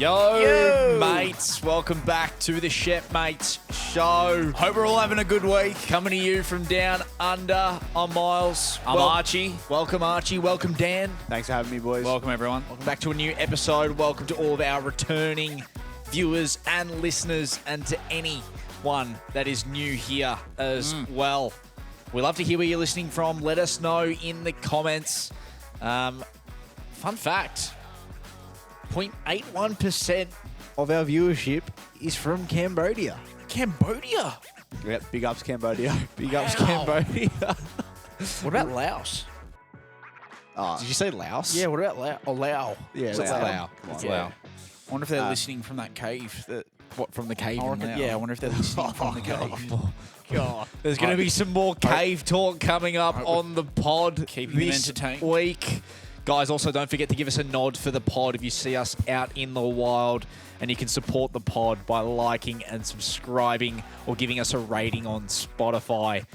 Yo, mates. Welcome back to the Shepmates Show. Hope we're all having a good week. Coming to you from down under. I'm Miles. I'm Archie. Welcome, Archie. Welcome, Dan. Thanks for having me, boys. Welcome, everyone. Welcome back to a new episode. Welcome to all of our returning viewers and listeners, and to anyone that is new here as well. We love to hear where you're listening from. Let us know in the comments. Fun fact, 0.81% of our viewership is from Cambodia. Cambodia. Yep, big ups, Cambodia. Big ups, Cambodia. What about Laos? Oh, Did you say Laos? Yeah, what about Lao? Oh, Lao. yeah, It's Lao. Lao. Come on. It's Yeah. Lao. I wonder if they're listening from that cave. What, from the cave I in reckon- Lao? yeah, I wonder if they're listening from the cave. God. There's going to be some more cave talk coming up on the pod Keeping them this entertained. week. Guys, also don't forget to give us a nod for the pod if you see us out in the wild, and you can support the pod by liking and subscribing or giving us a rating on Spotify.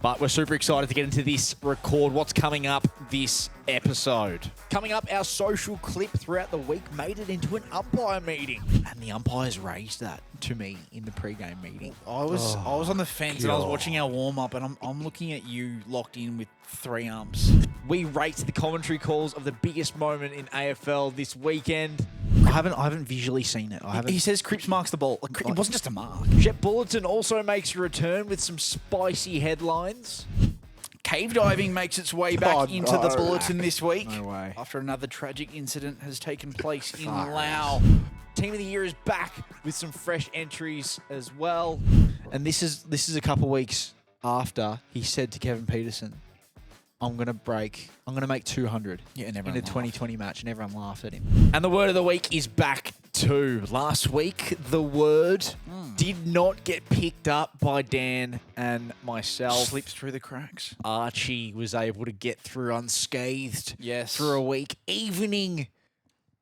But we're super excited to get into this record. What's coming up this episode? Coming up, our social clip throughout the week made it into an umpire meeting. And the umpires raised that to me in the pre-game meeting. I was on the fence and I was watching our warm up, and I'm looking at you locked in with 3 umps. We rate the commentary calls of the biggest moment in AFL this weekend. I haven't visually seen it. He says Cripps marks the ball. Like, it wasn't just a mark. Jet Bulletin also makes a return with some spicy headlines. Cave diving makes its way back into the bulletin this week. No way. After another tragic incident has taken place in Fuck. Lao. Team of the Year is back with some fresh entries as well. And this is a couple weeks after he said to Kevin Peterson, I'm going to make 200 Yeah, and in everyone a 2020 match, and everyone laughed at him. And the word of the week is back to. Last week, the word did not get picked up by Dan and myself. Slips through the cracks. Archie was able to get through unscathed Yes. for a week, evening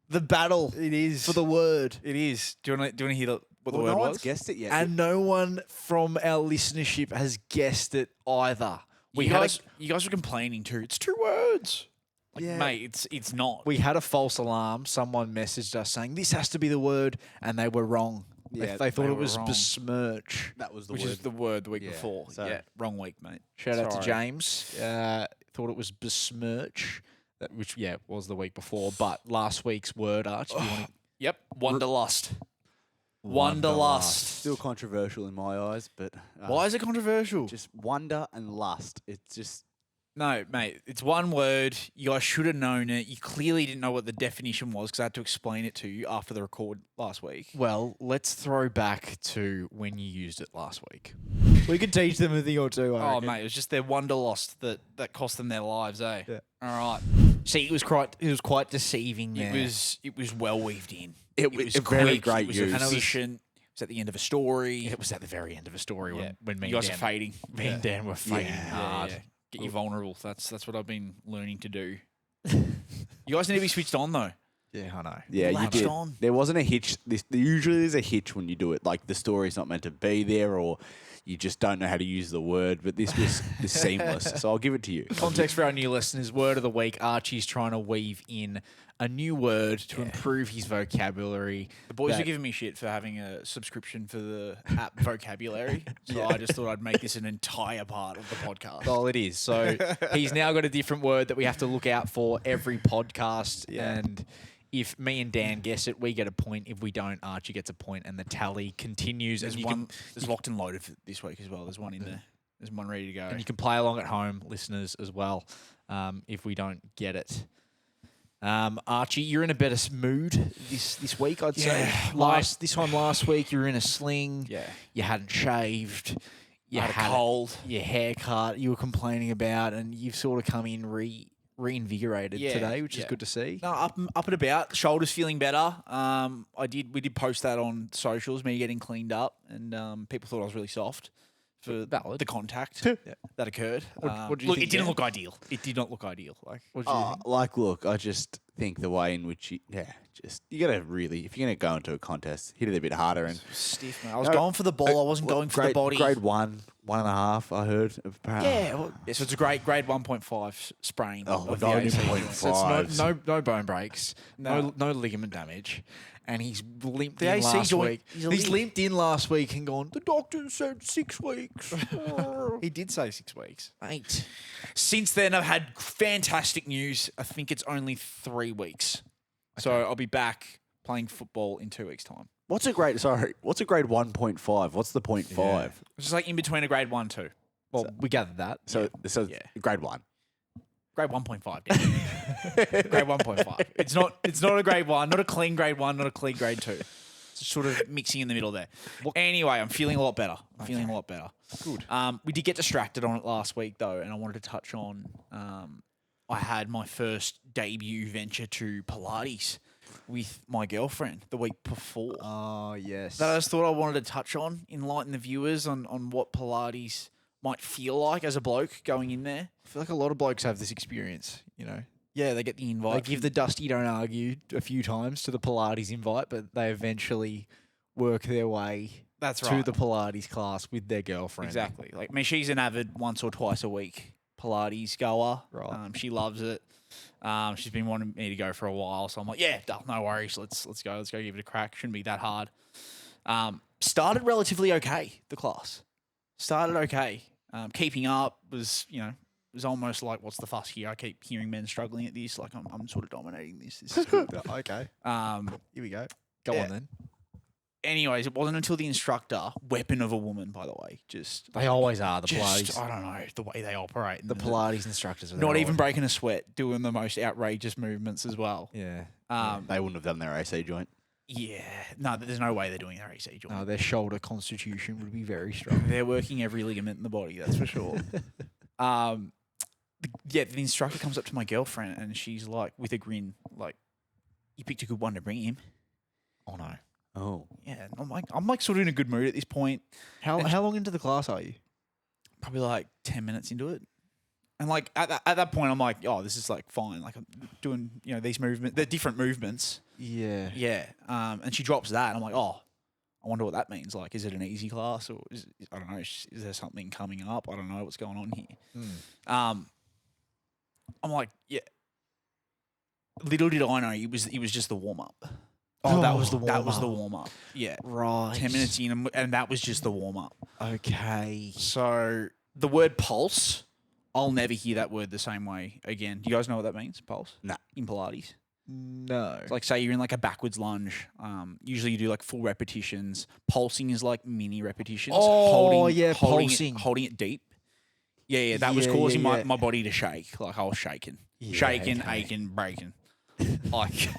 the battle It is. for the word. It is. Do you want to hear what the Well, word no was? one's guessed it yet. And no one from our listenership has guessed it either. You guys were complaining too. It's 2 words. Like, Yeah. mate, it's not. We had a false alarm. Someone messaged us saying this has to be the word, and they were wrong. Yeah, they thought they it were was wrong. besmirch. that was the Which word. is the word the week Yeah, before. so- Yeah, wrong week, mate. Shout out to Sorry. James. Thought it was besmirch, which was the week before. But last week's word, Arch. Do you want to Yep, Wanderlust. Wanderlust. Still controversial in my eyes, but Why is it controversial? just wonder and lust. It's just No, mate, it's one word. You guys should have known it. You clearly didn't know what the definition was because I had to explain it to you after the record last week. Well, let's throw back to when you used it last week. We could teach them a thing or two. Oh, mate, it was just their Wanderlust that cost them their lives, eh? Yeah. All right. See, it was quite deceiving. There. It was well weaved in. It was a very great It was use. efficient. It was at the end of a story. It was at the very end of a story Yeah. when me You guys and are Dan, fading. me and Dan were fading Yeah. hard. Yeah. Get you vulnerable. That's what I've been learning to do. You guys need to be switched on though. Yeah, I know. yeah, you Latched did. on. There wasn't a hitch. Usually there's a hitch when you do it. Like the story's not meant to be there, or you just don't know how to use the word. But this was seamless, so I'll give it to you. Context for our new listeners, word of the week. Archie's trying to weave in a new word to improve his vocabulary. The boys that- are giving me shit for having a subscription for the app vocabulary. So I just thought I'd make this an entire part of the podcast. Well, it is. So he's now got a different word that we have to look out for every podcast. Yeah. And if me and Dan guess it, we get a point. If we don't, Archie gets a point, and the tally continues. There's And one. There's locked and loaded for this week as well. There's one in there. There's one ready to go. And you can play along at home, listeners, as well, if we don't get it. Archie, you're in a better mood this week, I'd say. Yeah, This time last week, you were in a sling. Yeah. You hadn't shaved. You I had a cold. Your haircut you were complaining about, and you've sort of come in reinvigorated Yeah, today, which is yeah. good to see. No, up and about. Shoulders feeling better. We did post that on socials, me getting cleaned up, and people thought I was really soft for Valid. the contact that occurred. What do you look, think, it didn't Dan? look ideal. It did not look ideal. Like, What did you think? Look, I just think the way in which you gotta really, if you're gonna go into a contest, hit it a bit harder. And Stiff, man. I was going for the ball. I wasn't going for the body. Grade 1.5. I heard. Yeah, so it's a grade 1.5 sprain. Oh, of the only ACL. 0.5. So it's no bone breaks, no ligament damage, and he's limped The in AC last joint week. is a He's limp. limped in last week and gone, the doctor said 6 weeks. He did say 6 weeks. Mate. Since then, I've had fantastic news. I think it's only 3 weeks. So I'll be back playing football in 2 weeks' time. What's a grade 1.5? What's the 0.5? It's just like in between a grade 1 2. Well, we gathered that. So Yeah. grade 1. Grade 1.5. Yeah. Grade 1.5. It's not a grade 1, not a clean grade 1, not a clean grade 2. It's sort of mixing in the middle there. Anyway, I'm feeling a lot better. Good. We did get distracted on it last week though, and I wanted to touch on I had my first debut venture to Pilates with my girlfriend the week before. Oh, yes. That I just thought I wanted to touch on, enlighten the viewers on what Pilates might feel like as a bloke going in there. I feel like a lot of blokes have this experience, you know. Yeah, they get the invite. They give the dusty don't argue a few times to the Pilates invite, but they eventually work their way That's to right. the Pilates class with their girlfriend. Exactly. Like, I mean, she's an avid once or twice a week Pilates goer. Right. She loves it. She's been wanting me to go for a while, so I'm like, yeah, no worries. Let's go. Let's go give it a crack. Shouldn't be that hard. Started relatively okay. The class started okay. Keeping up was almost like, what's the fuss here? I keep hearing men struggling at this. Like I'm sort of dominating this. This is good. Okay. Here we go. Go Yeah. on then. Anyways, it wasn't until the instructor, weapon of a woman, by the way, They always are, the just Pilates. I don't know the way they operate. The Pilates instructors are Not even always- breaking a sweat, doing the most outrageous movements as well. Yeah. They wouldn't have done their AC joint. Yeah, no, there's no way they're doing their AC joint. No, their shoulder constitution would be very strong. They're working every ligament in the body, that's for sure. The instructor comes up to my girlfriend and she's like, with a grin, like, "You picked a good one to bring him." Oh no. Oh. Yeah, I'm like sort of in a good mood at this point. How long into the class are you? Probably like 10 minutes into it. And like at that point, I'm like, oh, this is like fine. Like I'm doing, these movements, they're different movements. Yeah. Yeah. And she drops that. And I'm like, oh, I wonder what that means. Like, is it an easy class or I don't know, is there something coming up? I don't know what's going on here. I'm like, yeah. Little did I know it was just the warm up. Oh, that was the That was the warm-up. warm up. Yeah. Right. 10 minutes in, and that was just the warm up. Okay. So the word pulse, I'll never hear that word the same way again. Do you guys know what that means? Pulse? Nah. In Pilates. No. It's like, say you're in like a backwards lunge. Usually you do like full repetitions. Pulsing is like mini repetitions. Oh, yeah, holding pulsing. Holding it deep. Yeah. That was Yeah, causing yeah. my body to shake. Like I was shaking. Yeah, Shaking, okay. aching, breaking. Like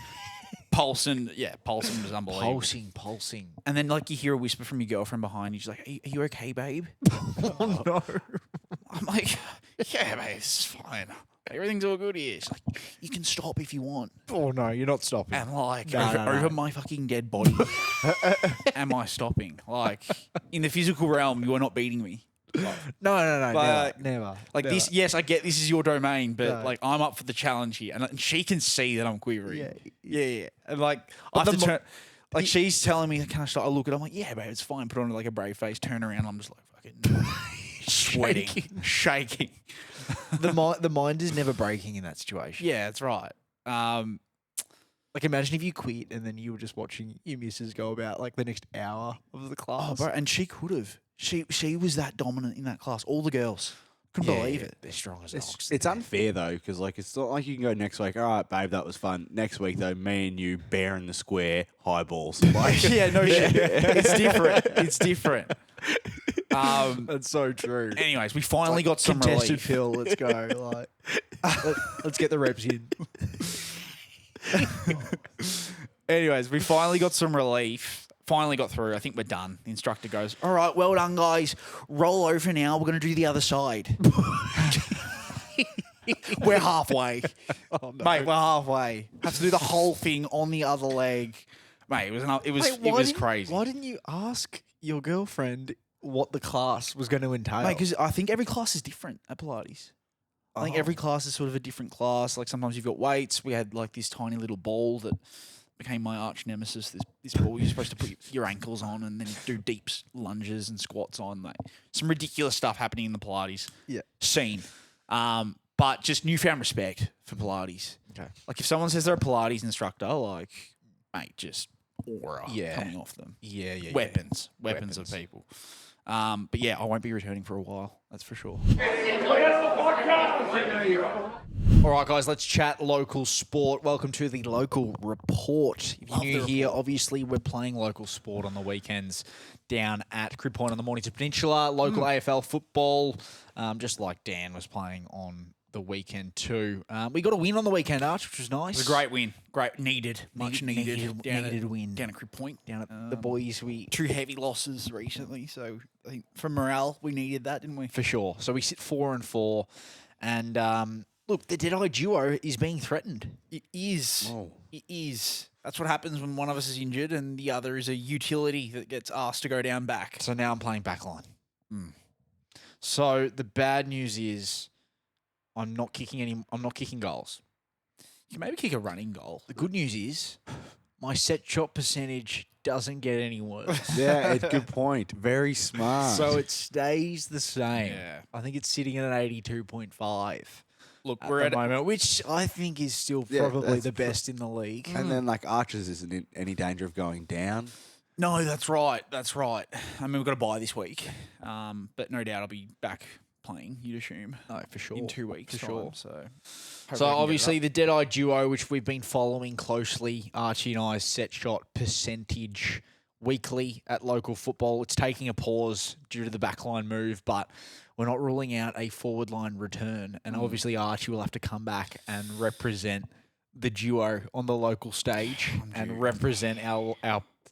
pulsing was unbelievable. Pulsing. And then like you hear a whisper from your girlfriend behind you. She's like, are you okay, babe? Oh, no. I'm like, yeah, babe, this is fine. Everything's all good here. She's like, you can stop if you want. Oh, no, you're not stopping. And like, No, over, no, no. over my fucking dead body, am I stopping? Like, in the physical realm, you are not beating me. No. But- Never. Like Never. this, yes, I get this is your domain, but No. like I'm up for the challenge here, and she can see that I'm quivering. Yeah. yeah. And like I have the to mo- turn. Like she's telling me, can I start? I look at it, I'm like, yeah, babe, it's fine. Put on like a brave face, turn around. I'm just like fucking sweating, shaking. The mind is never breaking in that situation. Yeah, that's right. Like, imagine if you quit and then you were just watching your missus go about like the next hour of the class. Oh, bro, and she could have. She was that dominant in that class. All the girls couldn't believe it. They're strong as It's, ox. it's unfair though, because like it's not like you can go next week. All right, babe, that was fun. Next week though, me and you, bear in the square, high balls. Like, Yeah, no shit. It's different. It's different. That's so true. Anyways, we finally got some Contested relief. pill. Let's go. Like, let's get the reps in. Anyways, we finally got some relief. Finally got through. I think we're done. The instructor goes, all right, well done, guys. Roll over now. We're going to do the other side. We're halfway. Oh, no. Mate, we're halfway. Have to do the whole thing on the other leg. Mate, it was crazy. Why didn't you ask your girlfriend what the class was going to entail? Mate, because I think every class is different at Pilates. I think every class is sort of a different class. Like sometimes you've got weights. We had like this tiny little ball that became my arch nemesis. This ball you're supposed to put your ankles on and then do deep lunges and squats on. Like some ridiculous stuff happening in the Pilates scene. But just newfound respect for Pilates. Okay. Like if someone says they're a Pilates instructor, like, mate, just aura coming off them. Yeah. Weapons of people. But yeah, I won't be returning for a while. That's for sure. All right, guys, let's chat local sport. Welcome to the local report. If you're new here, obviously we're playing local sport on the weekends down at Crib Point on the Mornington Peninsula. Local AFL football, just like Dan was playing on the weekend too. We got a win on the weekend, Arch, which was nice. It was a great win. Much needed win. Down at Crib Point. Down at the boys. We 2 heavy losses recently, so I think for morale we needed that, didn't we? For sure. So we sit 4-4, and look, the Deadeye duo is being threatened. It is. Oh. It is. That's what happens when one of us is injured and the other is a utility that gets asked to go down back. So now I'm playing backline. So the bad news is I'm not kicking goals. You can maybe kick a running goal. The good news is my set shot percentage doesn't get any worse. Yeah, it's a good point. Very smart. So it stays the same. Yeah. I think it's sitting at an 82.5. Look, At we're the at moment, which I think is still probably that's the best in the league. and then like Archers isn't in any danger of going down. No, that's right. That's right. I mean, we've got to buy this week, but no doubt I'll be back playing. You'd assume. No, for sure. In 2 weeks, For sure. So, hopefully So I can get it obviously up. the Deadeye duo, which we've been following closely, Archie and I's set shot percentage weekly at local football. It's taking a pause due to the backline move, but we're not ruling out a forward line return. And obviously Archie will have to come back and represent the duo on the local stage and represent our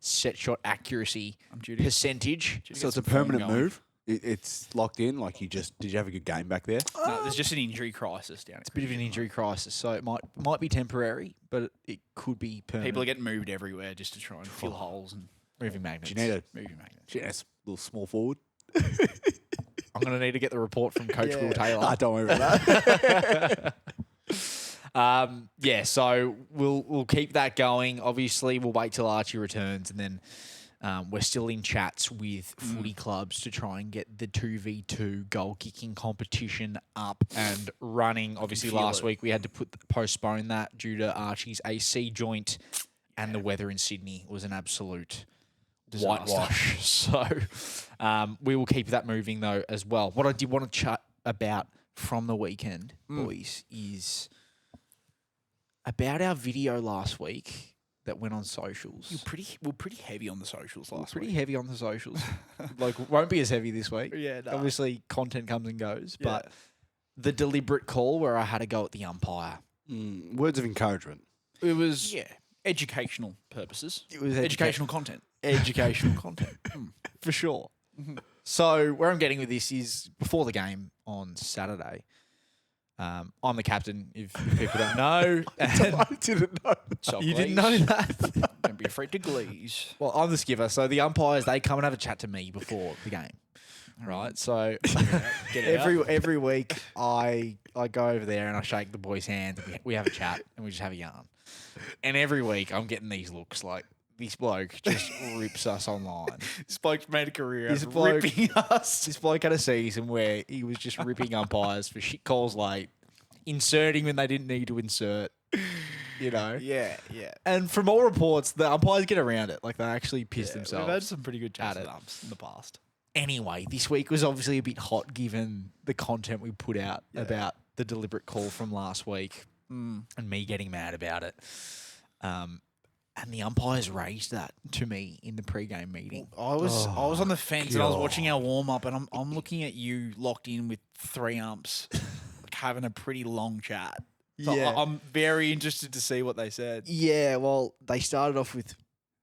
set shot accuracy due to- percentage. So it's a some form permanent going. move. It's locked in. Like did you have a good game back there? No, there's just an injury crisis down. It's a bit of an injury crisis, so it might be temporary, but it could be permanent. People are getting moved everywhere just to try and fill holes and moving magnets. Do you need a moving magnets. yes, little small forward? I'm going to need to get the report from Coach Will Taylor. Don't worry about that. So we'll keep that going. Obviously, we'll wait till Archie returns, and then we're still in chats with footy clubs to try and get the 2v2 goal kicking competition up and running. Obviously, feel last it. week we had to postpone that due to Archie's AC joint, and the weather in Sydney was an absolute whitewash. So we will keep that moving though as well. What I did want to chat about from the weekend, boys, is about our video last week that went on socials. We're pretty heavy on the socials last Pretty week. heavy on the socials. Like, won't be as heavy this week. Yeah, no. Obviously, content comes and goes, Yeah. but the deliberate call where I had to go at the umpire. Words of encouragement. It was Yeah, educational purposes. It was Educational content. educational content, for sure. So where I'm getting with this is before the game on Saturday. I'm the captain, if people don't know. And I didn't know. you didn't know that? Don't be afraid to glaze. Well, I'm the skipper, so the umpires, they come and have a chat to me before the game, right? So Get it every week I go over there and I shake the boys' hands. And we have a chat and we just have a yarn. And every week I'm getting these looks like this bloke just rips us online. This bloke's made a career This out of bloke- ripping us. This bloke had a season where he was just ripping umpires for shit calls late, inserting when they didn't need to insert, you know. Yeah. And from all reports, the umpires get around it. Like, they actually piss themselves. We've had some pretty good chats at with it. umps in the past. Anyway, this week was obviously a bit hot given the content we put out about the deliberate call from last week and me getting mad about it. And the umpires raised that to me in the pre-game meeting. I was on the fence and I was watching our warm up and I'm looking at you locked in with 3 umps, like having a pretty long chat. So Yeah. I'm very interested to see what they said. Yeah, well, they started off with,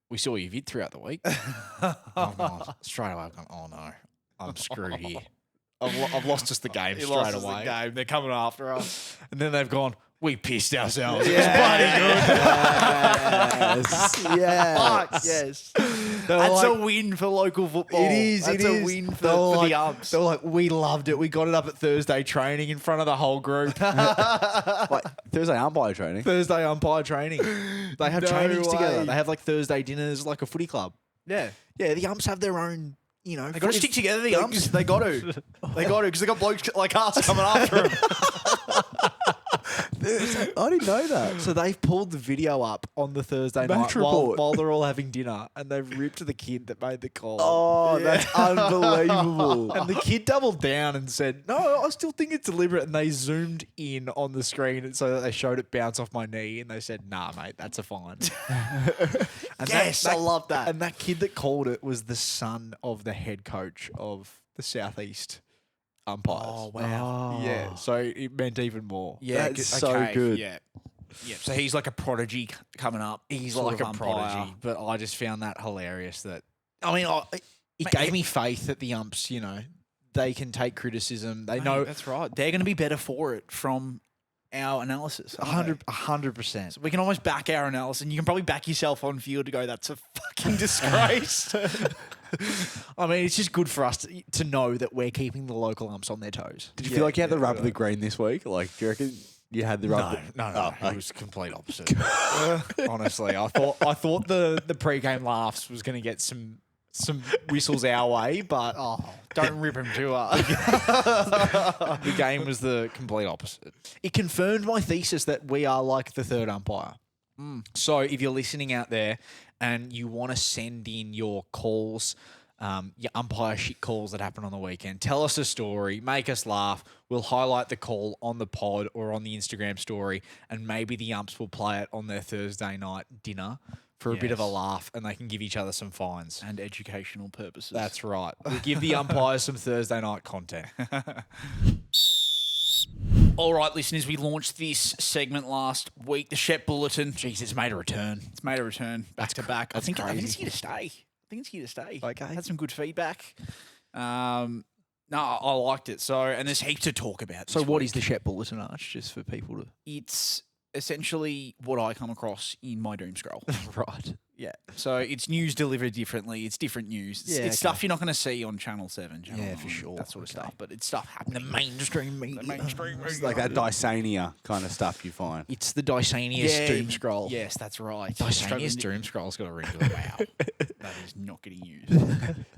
we saw your vid throughout the week. I've gone, straight away, I've gone, oh no, I'm screwed here. I've lost us the game He straight lost us the away. game. They're coming after us. And then they've gone, we pissed ourselves. Yes. It was bloody good. Yes. Fuck, yes. That's a win for local football. It is. That's it a is. win for, They were for like, the umps. They were like, we loved it. We got it up at Thursday training in front of the whole group. Like Thursday umpire training. Thursday umpire training. They have No trainings together. way. They have like Thursday dinners, like a footy club. Yeah. Yeah, the umps have their own, They got to stick together, the umps. They got to. They got to, because they got blokes like us coming after them. I didn't know that. So they've pulled the video up on the Thursday night Match report. while they're all having dinner, and they've ripped the kid that made the call. Oh, that's unbelievable. And the kid doubled down and said, "No, I still think it's deliberate." And they zoomed in on the screen, and so they showed it bounce off my knee, and they said, "Nah, mate, that's a fine." And Yes, I love that. And that kid that called it was the son of the head coach of the Southeast Umpires. Oh, wow. Yeah, so it meant even more. Yeah, That's so good. Yeah. Yeah. So he's like a prodigy coming up. He's sort like of a umpire. prodigy, but I just found that hilarious. That it gave me faith that the umps, they can take criticism. They Mate, know that's right. They're going to be better for it from our analysis. aren't they? 100%. So we can almost back our analysis, and you can probably back yourself on field to go, that's a fucking disgrace. I mean, it's just good for us to know that we're keeping the local umps on their toes. Did you feel like you had the rub of the green this week? Like, do you reckon you had the rub? No. It was complete opposite. Honestly, I thought the pre-game laughs was going to get some whistles our way, but Don't rip him too hard. the game was the complete opposite. It confirmed my thesis that we are like the third umpire. So if you're listening out there and you want to send in your calls, your umpire shit calls that happen on the weekend, tell us a story, make us laugh. We'll highlight the call on the pod or on the Instagram story, and maybe the umps will play it on their Thursday night dinner for a bit of a Yes. laugh, and they can give each other some fines. And educational purposes. That's right. We'll give the umpires some Thursday night content. All right, listeners, we launched this segment last week, the Shep Bulletin. Jeez, it's made a return. It's made a return back to back. I think it's crazy. here to stay. I think it's here to stay. Okay. Had some good feedback. No, I liked it. So, and there's heaps to talk about. So this what week. is the Shep Bulletin, Arch, just for people to... It's essentially what I come across in my doom scroll. Right. Yeah. So it's news delivered differently. It's different news. It's, Yeah, it's okay. stuff you're not going to see on Channel 7. Channel Yeah, for 9, sure. That sort of Okay. stuff. But it's stuff happening. mainstream media. The mainstream It's like that Dysania kind of stuff you find. It's the Dysanius doom scroll. Yes, that's right. Dysanius Struggling to- doom scroll's got a ring to it. Wow. That is not getting used. Do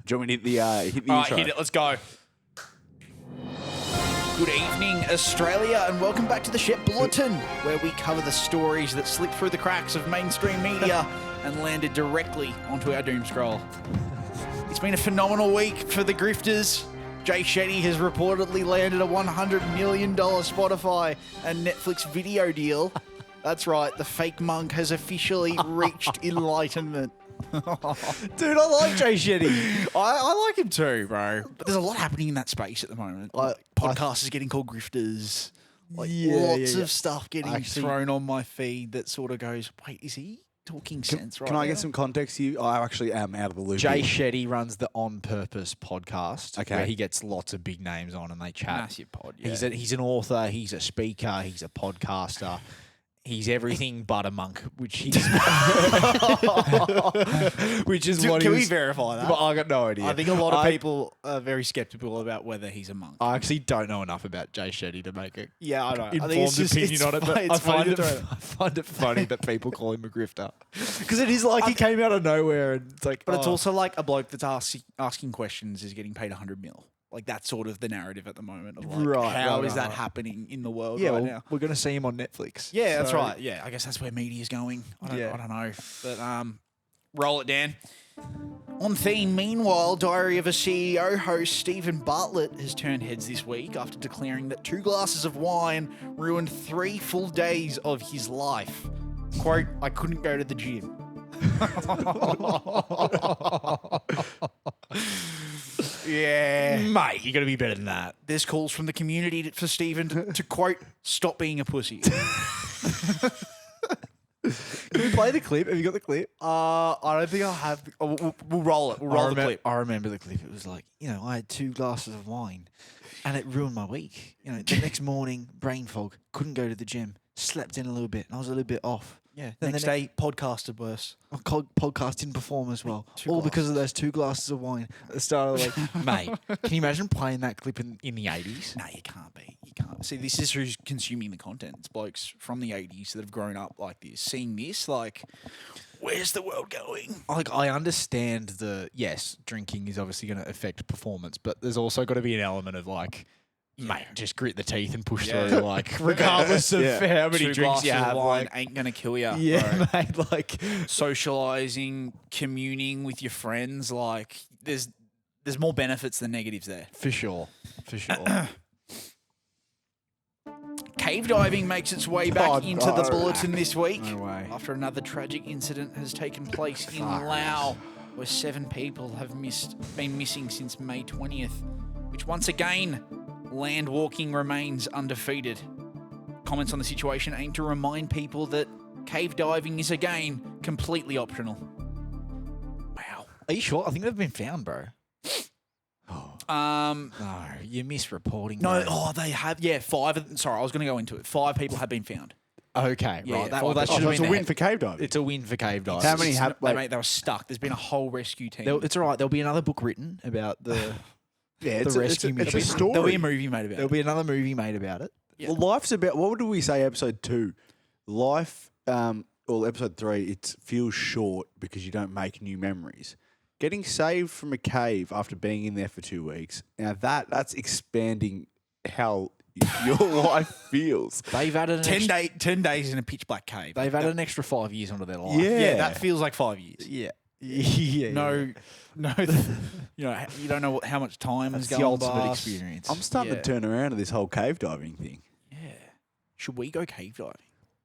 you want me to hit the All right, intro? hit it. Let's go. Good evening, Australia, and welcome back to the Shep Bulletin, where we cover the stories that slipped through the cracks of mainstream media and landed directly onto our doom scroll. It's been a phenomenal week for the grifters. Jay Shetty has reportedly landed a $100 million Spotify and Netflix video deal. That's right, the fake monk has officially reached enlightenment. Dude, I like Jay Shetty. I like him too, bro. But there's a lot happening in that space at the moment. Podcasters getting called grifters. Lots of stuff getting thrown on my feed that sort of goes, wait, is he talking sense right Can I now? get some context here? I actually am out of the loop. Jay here. Shetty runs the On Purpose podcast, Okay. where he gets lots of big names on and they chat. Massive pod, yeah. He's an author, he's a speaker, he's a podcaster. He's everything but a monk, which he's which is what Can he we was, verify that? But I got no idea. I think a lot of people are very skeptical about whether he's a monk. I actually don't know enough about Jay Shetty to make a Yeah, I know. informed opinion on it, but I find it funny that people call him a grifter. Because it is like he came out of nowhere and it's like... But it's oh. also like a bloke that's asking questions is getting paid 100 mil. Like that's sort of the narrative at the moment of like how is that happening in the world Yeah, right well, now? we're going to see him on Netflix. Yeah, that's So- right. Yeah, I guess that's where media's going. I don't Yeah. know. But roll it, Dan. On theme, meanwhile, Diary of a CEO host Stephen Bartlett has turned heads this week after declaring that 2 glasses of wine ruined 3 full days of his life. Quote, I couldn't go to the gym. Yeah. Mate, you got to be better than that. There's calls from the community for Stephen to quote, stop being a pussy. Can we play the clip? Have you got the clip? I don't think I'll have. We'll roll it. We'll roll the clip. I remember the clip. It was like, I had 2 glasses of wine and it ruined my week. The next morning, brain fog, couldn't go to the gym, slept in a little bit, and I was a little bit off. Yeah. Then Next the day, podcasted worse. Podcast didn't perform as well. Two All because of glasses. those 2 glasses of wine at the start of the week. Mate, can you imagine playing that clip in the 80s? No, you can't be. You can't. See, this is who's consuming the content. It's blokes from the 80s that have grown up like this, seeing this, like, where's the world going? Like, I understand yes, drinking is obviously going to affect performance, but there's also got to be an element of like, mate, just grit the teeth and push Yeah. through, like, regardless of Yeah. how many 2 drinks glasses you of have. wine Like, ain't going to kill you. yeah, mate, like, Socializing, communing with your friends, like, there's more benefits than negatives there. for sure. Cave diving makes its way back into the no. bulletin this week No way. after another tragic incident has taken place in Laos, where 7 people have been missing since May 20th, which once again, land walking remains undefeated. Comments on the situation aim to remind people that cave diving is again completely optional. Wow. Are you sure? I think they've been found, bro. No, you're misreporting. No, bro. they have. Yeah, 5. Sorry, I was going to go into it. 5 people have been found. Okay, Yeah, right. That, five that people. should Oh, have it's been a win for cave diving. It's a win for cave divers. How many have? Mate, they were stuck. There's been a whole rescue team. It's all right. There'll be another book written about the. Yeah, it's a rescue story. There'll be a movie made about There'll it. be another movie made about it. Yeah. Well, life's about. What do we say? Episode 2, life. Or episode 3. It feels short because you don't make new memories. Getting saved from a cave after being in there for 2 weeks. Now that's expanding how your life feels. They've added 10 days in a pitch black cave. They've added an extra 5 years onto their life. Yeah, that feels like 5 years. Yeah. Yeah. No, you don't know how much time That's is the going ultimate past. experience. I'm starting Yeah. to turn around to this whole cave diving thing. Yeah. Should we go cave diving?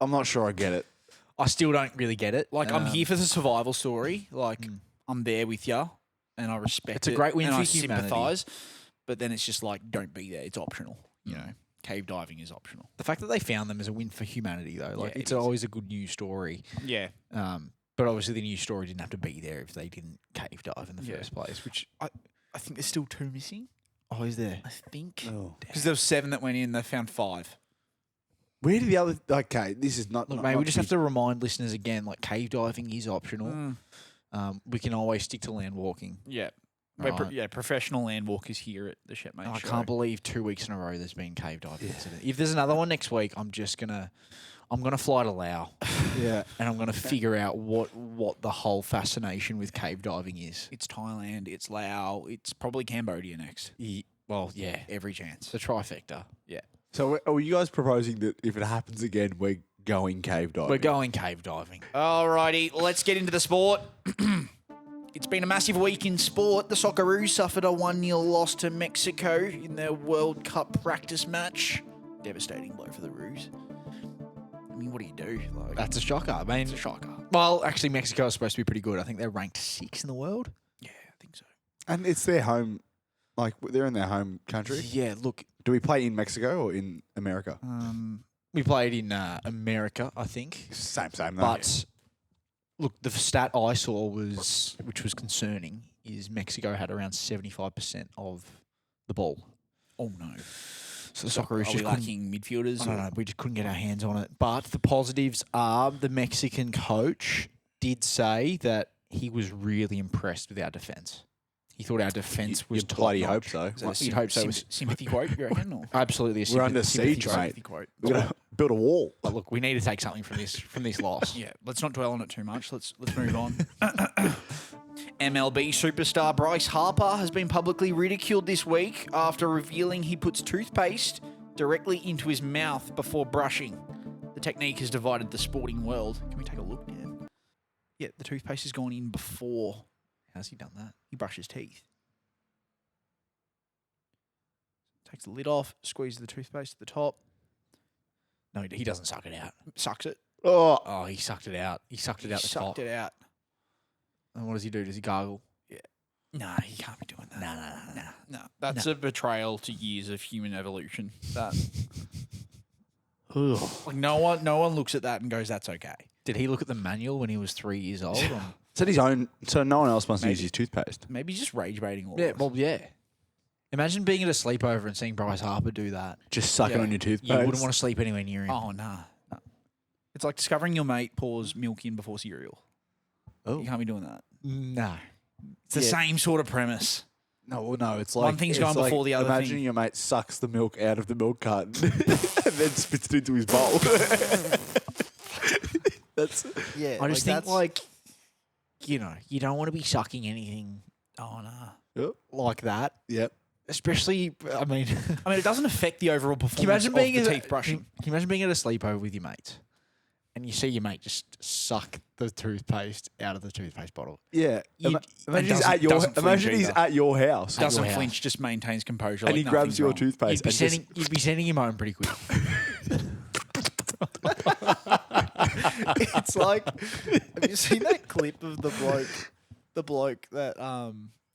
I'm not sure I get it. I still don't really get it. Like, I'm here for the survival story. Like, Mm. I'm there with you, and I respect It's a it, great win and for I humanity. sympathise. But then it's just like, don't be there. It's optional. You know, cave diving is optional. The fact that they found them is a win for humanity, though. Like, Yeah, it's it is. always a good news story. Yeah. But obviously, the news story didn't have to be there if they didn't cave dive in the Yeah. first place. Which I think there's still 2 missing. is there? I think. Oh. Because there was 7 that went in. They found 5. Where did the other? Okay, this is not. Look, not, mate, not we just big. have to remind listeners again. Like, cave diving is optional. Mm. We can always stick to land walking. Yeah. Right. Professional land walkers here at the Shepmate I Show. can't believe 2 weeks in a row there's been cave diving incident. If there's another one next week, I'm gonna fly to Laos Yeah. and I'm gonna figure out what the whole fascination with cave diving is. It's Thailand, it's Laos, it's probably Cambodia next. Well, yeah, Every chance. the trifecta. So are you guys proposing that if it happens again, we're going cave diving? We're going cave diving. Alrighty, let's get into the sport. It's been a massive week in sport. The Socceroos suffered a 1-0 loss to Mexico in their World Cup practice match. Devastating blow for the Roos. I mean, what do you do? Like, That's a shocker. I mean, it's a shocker. well, actually, Mexico is supposed to be pretty good. I think they're ranked 6 in the world. Yeah, I think so. And it's their home, like they're in their home country. Yeah, look, Do we play in Mexico or in America? we played in America, I think. Same. No. But look, the stat I saw which was concerning, is Mexico had around 75% of the ball. Oh no. So the Socceroos Are just we couldn't, lacking midfielders? I don't know, we just couldn't get our hands on it. But the positives are the Mexican coach did say that he was really impressed with our defence. He thought our defence was You'd bloody hope top-notch. so. Well, you'd hope so. Sympathy quote, you reckon? Or? Absolutely, a We're under sympathy siege, vote. mate. Sympathy quote. We're gonna build a wall. But look, we need to take something from this loss. Yeah, let's not dwell on it too much. Let's move on. MLB superstar Bryce Harper has been publicly ridiculed this week after revealing he puts toothpaste directly into his mouth before brushing. The technique has divided the sporting world. Can we take a look, Dan? Yeah, the toothpaste has gone in before How's he done that? he brushes teeth. Takes the lid off, squeezes the toothpaste at the top, No, he doesn't suck it out. sucks it, Oh, Oh, he sucked it out. He sucked it out the top. sucked it out. And what does he do? Does he gargle? Nah, he can't be doing that. Nah. No, that's a betrayal to years of human evolution. That like no one looks at that and goes, "That's okay." Did he look at the manual when he was 3 years old? Or- is that his own? So no one else must Maybe. use his toothpaste. Maybe he's just rage baiting all yeah, of us. well, yeah. Imagine being at a sleepover and seeing Bryce Harper do that. Just sucking Yeah. on your toothpaste. You wouldn't want to sleep anywhere near him. Oh nah. It's like discovering your mate pours milk in before cereal. Oh. You can't be doing that. No. It's the same sort of premise. No, it's like One thing's going before the other Imagine thing. your mate sucks the milk out of the milk carton and then spits it into his bowl. That's Yeah. I just think, like, you know, you don't want to be sucking anything Oh, no. like that. Yep. Especially, I mean, I mean, it doesn't affect the overall performance of the teeth brushing. Can you imagine being at a sleepover with your mates and you see your mate just suck the toothpaste out of the toothpaste bottle? Yeah. You- Imagine he's doesn't- at your doesn't flinch imagine he's either. at your house. Doesn't house. flinch, just maintains composure. And like he grabs nothing's your wrong. toothpaste. You'd be sending him home pretty quick. It's like, have you seen that clip of the bloke that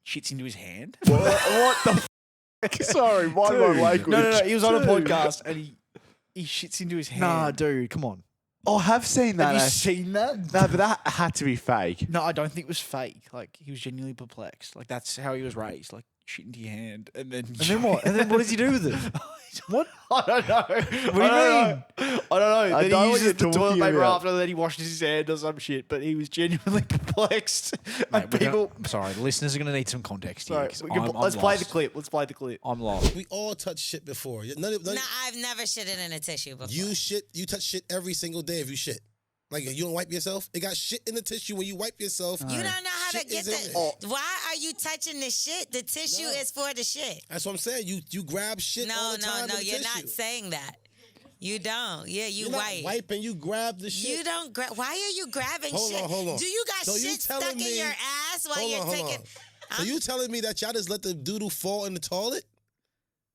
shits into his hand? What the f- Sorry, mind my language. No. He was on a Dude. podcast and he shits into his hand. Nah, dude, come on. I have seen that. Have you actually. seen that? No, but that had to be fake. No, I don't think it was fake. Like, he was genuinely perplexed. Like, that's how he was raised. Like, shit into your hand. And then what? And then what does he do with it? What? I don't know. What do you mean? I don't know. I Then know he what uses you're the toilet talking paper about. after, then he washes his hand or some shit. But he was genuinely perplexed. Mate, And people... I'm sorry, the listeners are going to need some context here. Sorry, 'cause we can- I'm let's play the lost. clip. Let's play the clip. I'm lost. We all touch shit before. No, I've never shitted in a tissue before. You touch shit every single day if you shit. Like, you don't wipe yourself? It got shit in the tissue when you wipe yourself. You don't know how to Shit get is in the. there. Why are you touching the shit? The tissue No. is for the shit. That's what I'm saying. You grab shit all No, the time no, in the you're tissue. not saying that. You don't. Yeah, you You're not wipe. wiping, you grab the shit. You don't grab. Why are you grabbing Hold shit? on, hold on. Do you got So you shit telling stuck in me- your ass while Hold you're on, hold taking? on. So you telling me that y'all just let the doodle fall in the toilet?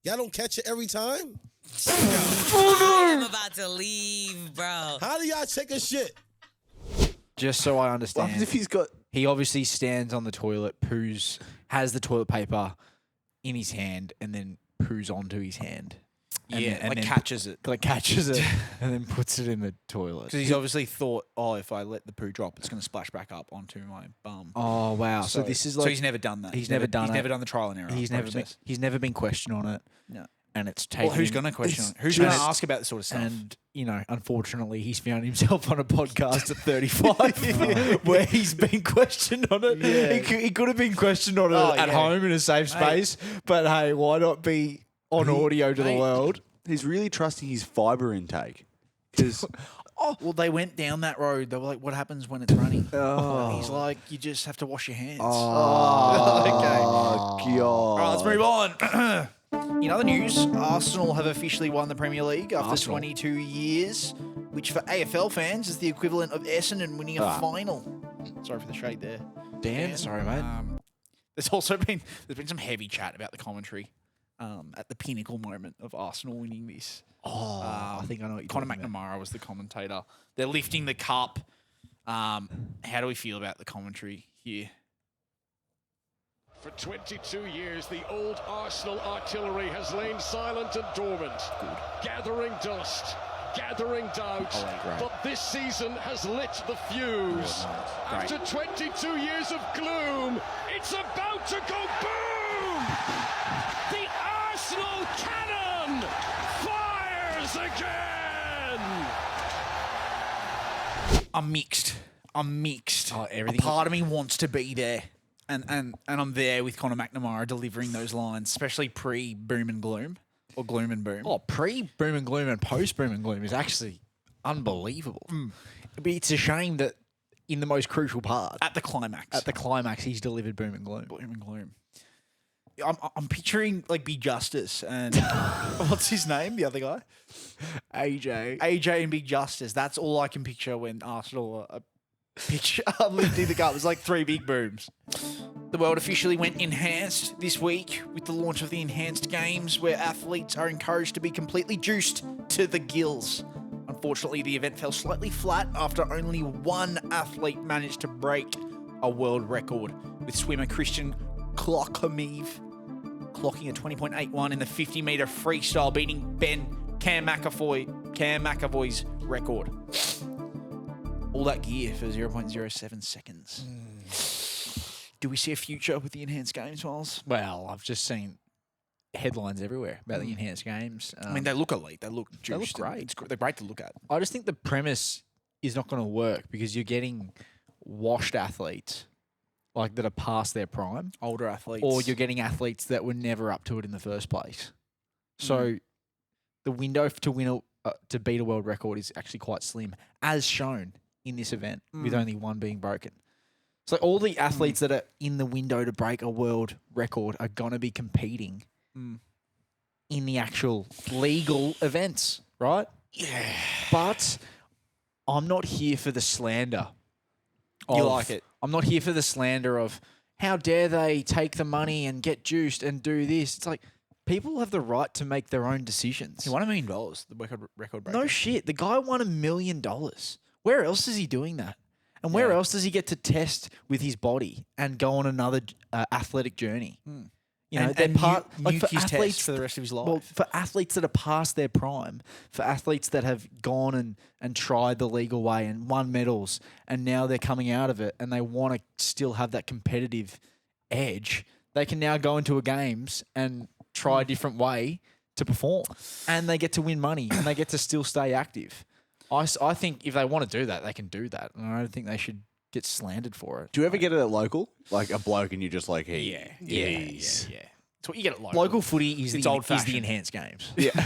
Y'all don't catch it every time? I am about to leave, bro. How do y'all take a shit? Just so I What understand. happens if he's got? He obviously stands on the toilet, poos, has the toilet paper in his hand, and then poos onto his hand. And Yeah, then- and like then- catches it. Like catches it and then puts it in the toilet. Because he's obviously thought, oh, if I let the poo drop, it's going to splash back up onto my bum. Oh wow! So this is like so he's never done that. he's never done He's it. never done the trial and error. he's never been, process. he's never been questioned on it, No. and it's taken. Well, who's him- going to question it's it? Who's going to just- ask about this sort of stuff? And you know, unfortunately, he's found himself on a podcast at 35 where he's been questioned on it. Yeah. He could have been questioned on it Oh, at yeah. home in a safe space, but hey, why not be on audio to the Mate. world? He's really trusting his fiber intake because Well, they went down that road. They were like, what happens when it's running? Oh. He's like, you just have to wash your hands. oh god. All right, let's move on. In other news, Arsenal have officially won the Premier League after Arsenal. 22 years, which for AFL fans is the equivalent of Essendon winning a final. Sorry for the shade there. Dan, sorry, mate. There's also been some heavy chat about the commentary at the pinnacle moment of Arsenal winning this. I think I know what you're Conor talking about. McNamara was the commentator. They're lifting the cup. How do we feel about the commentary here? For 22 years, the old Arsenal artillery has lain silent and dormant, gathering dust, gathering doubt. But this season has lit the fuse. After 22 years of gloom, it's about to go boom! The Arsenal cannon fires again! I'm mixed. Oh, A everything- part of me wants to be there. And I'm there with Conor McNamara delivering those lines, especially pre-boom and gloom. Or gloom and boom. Oh, pre-boom and gloom and post-boom and gloom is actually unbelievable. But it's a shame that in the most crucial part, At the climax. at the climax, he's delivered boom and gloom. boom and gloom. I'm picturing like Big Justice and what's his name? The other guy? AJ and Big Justice. That's all I can picture when Arsenal are lifting the cup. It's like three big booms. The world officially went enhanced this week with the launch of the enhanced games where athletes are encouraged to be completely juiced to the gills. Unfortunately, the event fell slightly flat after only one athlete managed to break a world record, with swimmer Christian Klokomev clocking a 20.81 in the 50-meter freestyle, beating Cam McAvoy's record. All that gear for 0.07 seconds. Do we see a future with the enhanced games, Miles? Well, I've just seen headlines everywhere about the enhanced games. I mean, they look elite. They look juiced. great. They're great to look at. I just think the premise is not going to work because you're getting washed athletes like that are past their prime, Older athletes. or you're getting athletes that were never up to it in the first place. So the window to win to beat a world record is actually quite slim, as shown in this event, with only one being broken. So all the athletes that are in the window to break a world record are going to be competing in the actual legal events, right? Yeah. But I'm not here for the slander. You like it? I'm not here for the slander of how dare they take the money and get juiced and do this. It's like people have the right to make their own decisions. He won $1 million, the record breaker. No shit. The guy won $1 million. Where else is he doing that? And where else does he get to test with his body and go on another athletic journey? You know, they're nuke for his athletes test for the rest of his life. Well, for athletes that are past their prime, for athletes that have gone and tried the legal way and won medals, and now they're coming out of it and they want to still have that competitive edge, they can now go into a games and try a different way to perform, and they get to win money and they get to still stay active. I think if they want to do that, they can do that, and I don't think they should get slandered for it. Do you ever get it at local? Like a bloke and you're just like, hey. Yeah. Yes. Yeah. It's what you get at local. Local footy is It's the old-fashioned. enhanced games. We don't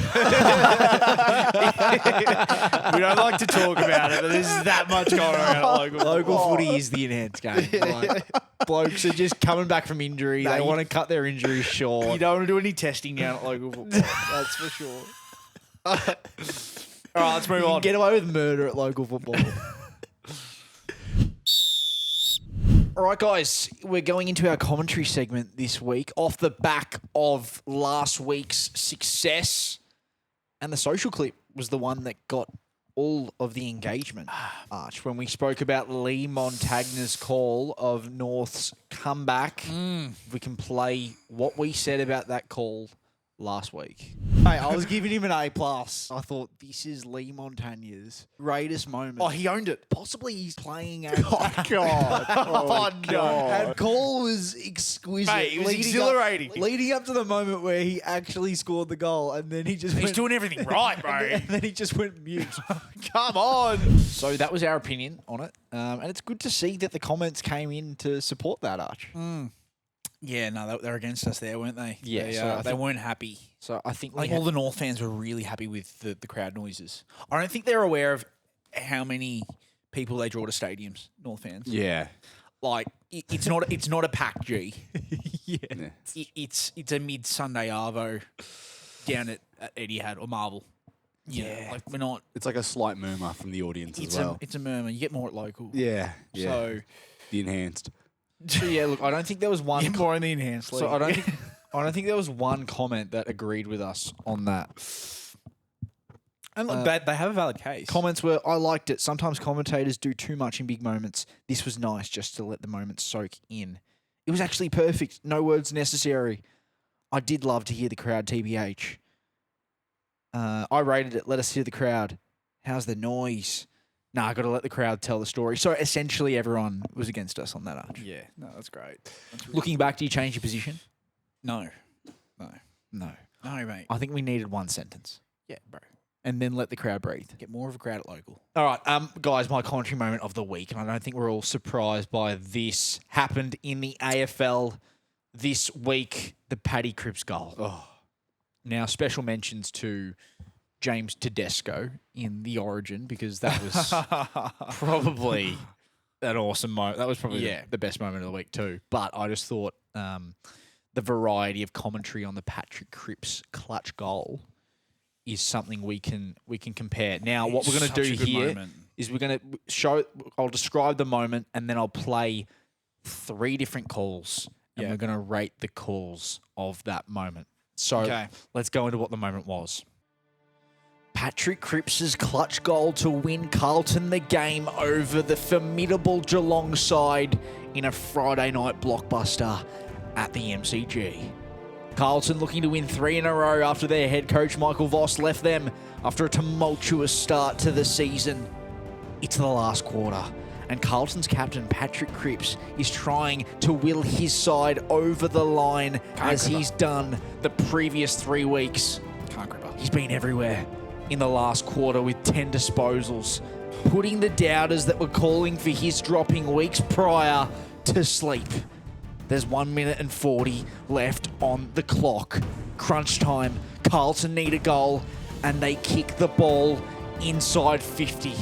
like to talk about it, but there's that much going on at local. Local footy is the enhanced game. Like, blokes are just coming back from injury. They want to cut their injuries short. You don't want to do any testing down at local football. That's for sure. All right, let's move You can on. get away with murder at local football. All right, guys, we're going into our commentary segment this week off the back of last week's success. And the social clip was the one that got all of the engagement, Arch, when we spoke about Lee Montagna's call of North's comeback. We can play what we said about that call last week. Hey, I was giving him an A+. I thought, this is Lee Montagna's greatest moment. Oh, he owned it. Possibly he's playing at... Oh, God. Oh, no. And call was exquisite. Mate, it was leading exhilarating. leading up to the moment where he actually scored the goal, and then he just He's went, doing everything right, bro. and then he just went mute. Come on. So that was our opinion on it, and it's good to see that the comments came in to support that, Arch. Yeah, no, they're against us there, weren't they? Yeah, They, so I they think- weren't happy. So I think Like all the North fans were really happy with the crowd noises. I don't think they're aware of how many people they draw to stadiums. North fans. Yeah. Like it's not a pack G. yeah. It's a mid Sunday arvo down at Etihad or Marvel. Yeah, like we're not. It's like a slight murmur from the audience It's as well. it's a murmur. You get more at local. Yeah. Yeah. So The enhanced. So yeah, look, I don't think there was one. get more in the enhanced league. So I don't think there was one comment that agreed with us on that. And look, they have a valid case. Comments were, I liked it. Sometimes commentators do too much in big moments. This was nice just to let the moment soak in. It was actually perfect. No words necessary. I did love to hear the crowd, TBH. I rated it. Let us hear the crowd. How's the noise? Nah, I got to let the crowd tell the story. So essentially everyone was against us on that, Arch. Yeah, no, that's great. That's really Looking back, do you change your position? no, No. mate. I think we needed one sentence. Yeah, bro. And then let the crowd breathe. Get more of a crowd at local. All right, guys, my commentary moment of the week, and I don't think we're all surprised by this, happened in the AFL this week, the Paddy Cripps goal. Oh. Now, special mentions to James Tedesco in the Origin, because that was probably an awesome moment. That was probably the best moment of the week too. But I just thought the variety of commentary on the Patrick Cripps clutch goal is something we can compare. Now, what we're going to do here is we're going to show. I'll describe the moment, and then I'll play 3 different calls, and we're going to rate the calls of that moment. So let's go into what the moment was. Patrick Cripps' clutch goal to win Carlton the game over the formidable Geelong side in a Friday night blockbuster at the MCG. Carlton looking to win 3 in a row after their head coach Michael Voss left them after a tumultuous start to the season. It's the last quarter, and Carlton's captain Patrick Cripps is trying to will his side over the line as he's done the previous 3 weeks. He's been everywhere. in the last quarter with 10 disposals, putting the doubters that were calling for his dropping weeks prior to sleep. There's 1 minute and 40 left on the clock. Crunch time. Carlton need a goal, and they kick the ball inside 50.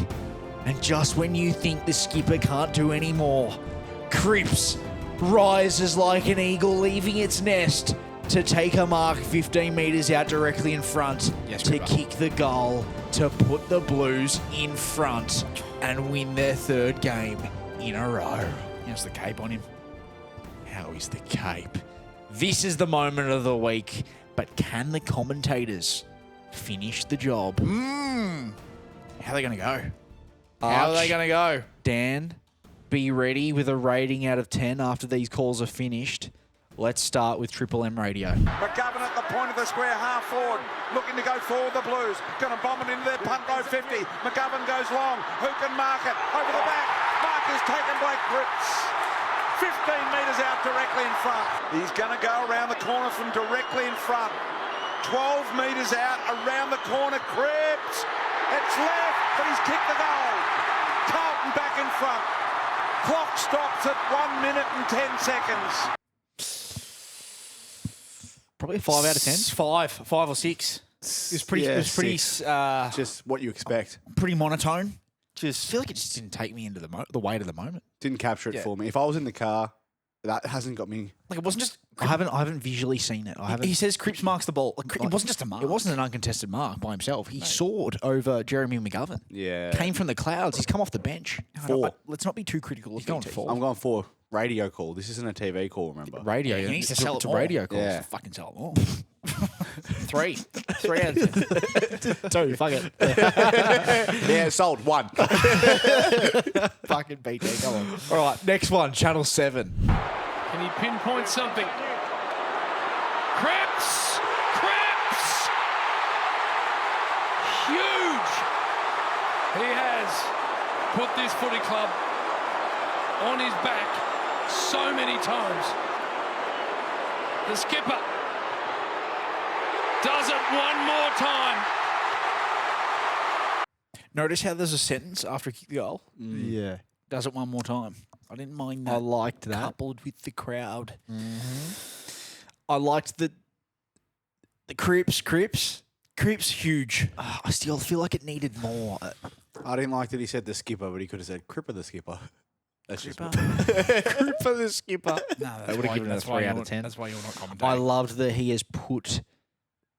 And just when you think the skipper can't do any more, Cripps rises like an eagle leaving its nest to take a mark 15 metres out directly in front to kick the goal to put the Blues in front and win their third game in a row. How's the cape on him? How is the cape? This is the moment of the week, but can the commentators finish the job? How are they going to go? How are they going to go? Dan, be ready with a rating out of 10 after these calls are finished. Let's start with Triple M Radio. McGovern at the point of the square, half forward, looking to go forward, the Blues. Going to bomb it into their punt row 50. McGovern goes long. Who can mark it? Over the back. Mark is taken by Cripps. 15 metres out directly in front. He's going to go around the corner from directly in front. 12 metres out around the corner. Cripps. It's left, but he's kicked the goal. Carlton back in front. Clock stops at 1 minute and 10 seconds. Probably a 5 out of 10. 5 or 6. It was pretty. Yeah, it was pretty. Just what you expect. Pretty monotone. I feel like it just didn't take me into the weight of the moment. Didn't capture it for me. If I was in the car, that hasn't got me. Like it wasn't just. I haven't visually seen it. He says Cripps marks the ball. Like, it wasn't just a mark. It wasn't an uncontested mark by himself. He soared over Jeremy McGovern. Yeah. Came from the clouds. He's come off the bench. Four. Let's not be too critical of Going BT. four. I'm going for radio call. This isn't a TV call, remember? Radio. He needs to sell it's it a more. radio call. Yeah. Fucking sell it more. 3 out of 10. 2, fuck it. Yeah, sold 1. Fucking BT, come on. All right, next one, Channel 7. Can he pinpoint something? Cripps! Cripps! Huge! He has put this footy club on his back so many times. The skipper does it one more time. Notice how there's a sentence after a kick the goal. Yeah. Does it one more time. I didn't mind that. I liked that. Coupled with the crowd. I liked the Cripps, huge. I still feel like it needed more. I didn't like that he said the skipper, but he could have said Cripper the skipper. That's just For the skipper. No, I would have given it a 3 out of 10. That's why you're not commentating. I loved that he has put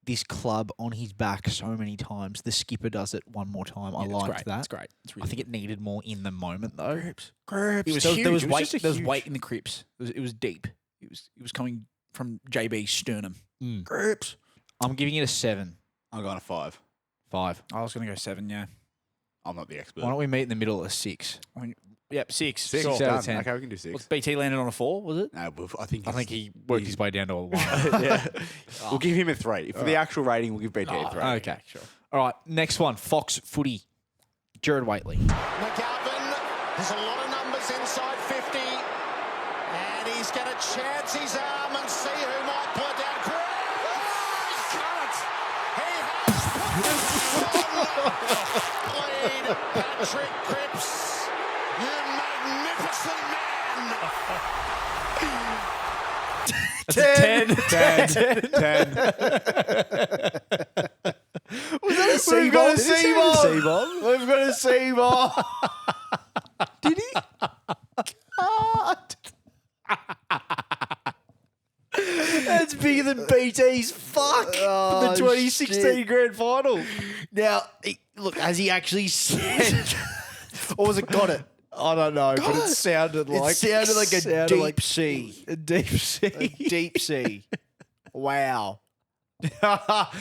this club on his back so many times. The skipper does it one more time. I liked that. It's great. It's really I think it needed more in the moment, though. Cripps. It was There was huge. There was huge. It was weight. just a There was huge- weight in the Cripps. It was deep. It was coming from JB's sternum. Cripps. I'm giving it a 7. I'm going to 5. 5. I was going to go 7. Yeah. I'm not the expert. Why don't we meet in the middle at a 6? Yep. 6. 6 Sure. done. Out of 10. Okay, we can do 6. What's BT landed on a 4? Was it? No, I think he worked his way down to a 1. yeah. We'll give him a 3. For the actual rating, we'll give BT a 3. Okay, sure. All right, next one, Fox Footy. Jared Waitley. McGovern, there's a lot of numbers inside 50, and he's going to chance his arm and see who might pull it down. He's got it! He has put it on! Lead Patrick Cripps, you magnificent man! 10. Was that a C-bomb? C-bomb. We've got a C-bomb. Did he? That's bigger than BT's fuck for the 2016 grand final. Now, look, has he actually said, or was it got it? I don't know, but it sounded like a deep C. A deep sea. A deep sea. Wow.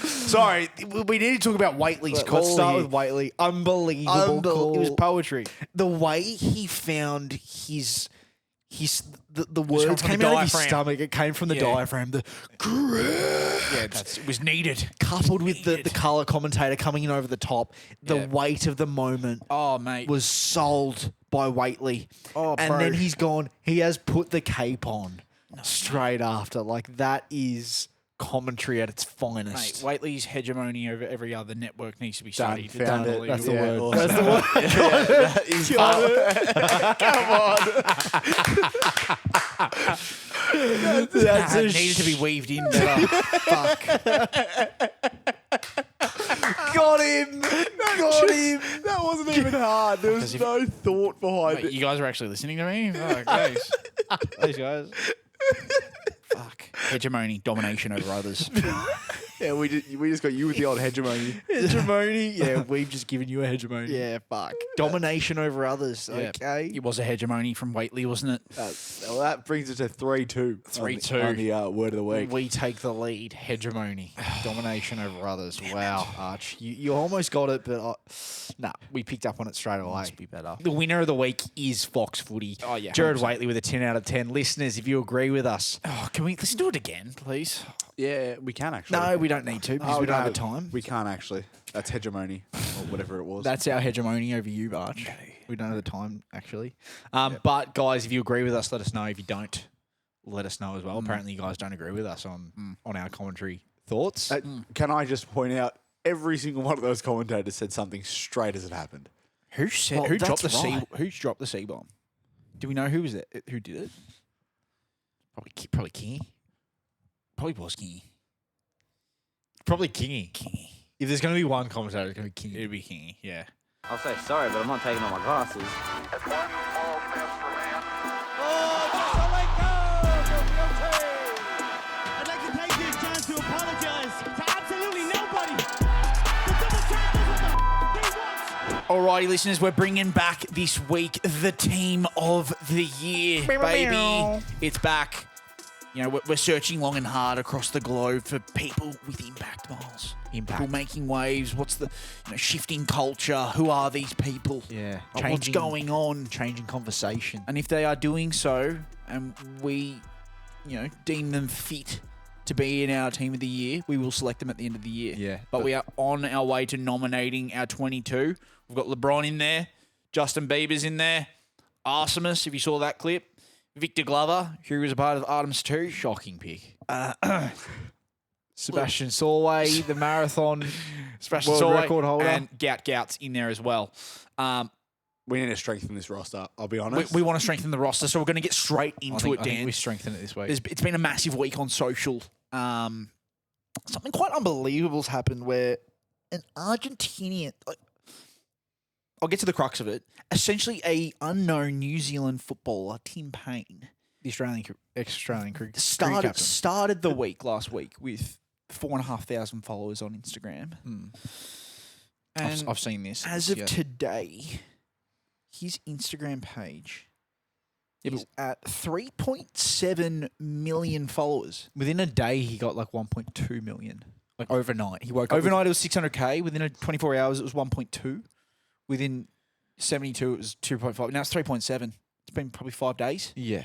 Sorry, we need to talk about Waitley's call. Let's start here. with Waitley. Unbelievable call. It was poetry. The way he found the coming words from came the out of his diaphragm. stomach. It came from the diaphragm. The Yeah, it was needed. coupled with the colour commentator coming in over the top, the weight of the moment Oh, mate. was sold by Waitley. Oh, and bro. then he's gone. He has put the cape on straight after. Like, that is commentary at its finest. Mate, Waitley's hegemony over every other network needs to be Done. studied. Found it. That's the Yeah, word. awesome. That's the word. That needed to be weaved in better. Fuck. Got him. Got him. That wasn't even hard. There was no thought behind Wait, it. you guys are actually listening to me? Fuck, thanks. Thanks, guys. Fuck. Hegemony, domination over others. Yeah, we just got you with the old hegemony. Hegemony. Yeah, we've just given you a hegemony. Yeah, fuck. Domination over others. Yeah. Okay. It was a hegemony from Waitley, wasn't it? Well, that brings it to 3-2. 3-2. On the word of the week. We take the lead. Hegemony. Domination over others. Wow, Arch. You almost got it, but we picked up on it straight away. Must be better. The winner of the week is Fox Footy. Oh, yeah, Jared 100%. Waitley with a 10 out of 10. Listeners, if you agree with us. Oh, can we listen to it again, please? Yeah, we can actually. No, we don't need to because we don't have the time. We can't actually. That's hegemony or whatever it was. That's our hegemony over you, Arch. We don't have the time, actually. But, guys, if you agree with us, let us know. If you don't, let us know as well. Apparently, you guys don't agree with us on our commentary thoughts. Can I just point out, every single one of those commentators said something straight as it happened. Who said? Well, who dropped the that's C? right. Who's dropped the C bomb? Do we know who was it? Who did it? Probably Kingy. Probably was Kingy. Probably Kingy. Kingy. If there's going to be one commentator, it's going to be Kingy. It'd be Kingy. Yeah. I'll say sorry, but I'm not taking off my glasses. I'd like to take this chance to apologize to absolutely nobody. Alrighty, listeners, we're bringing back this week the team of the year, baby. It's back. You know, we're searching long and hard across the globe for people with impact, Miles. Impact. People making waves. What's the shifting culture? Who are these people? Yeah. What's going on? Changing conversation. And if they are doing so, and we, deem them fit to be in our team of the year, we will select them at the end of the year. Yeah. But we are on our way to nominating our 22. We've got LeBron in there, Justin Bieber's in there, Artemis, if you saw that clip, Victor Glover, who was a part of Artemis 2. Shocking pick. Sebastian Solway, the marathon Sebastian world Solway record holder. and Gout's in there as well. We need to strengthen this roster, I'll be honest. We want to strengthen the roster, so we're going to get straight into it, I think Dan. we strengthen it this week. It's been a massive week on social. Something quite unbelievable's happened where an Argentinian, I'll get to the crux of it. Essentially, a unknown New Zealand footballer, Tim Payne, the ex-Australian cricket started the week last week with 4,500 followers on Instagram. And I've seen this. as of today, his Instagram page is at 3.7 million followers. Within a day, he got like 1.2 million. Like overnight, he woke up. Overnight, it was 600K. Within 24 hours, it was 1.2. Within 72, it was 2.5. Now it's 3.7. It's been probably 5 days. Yeah.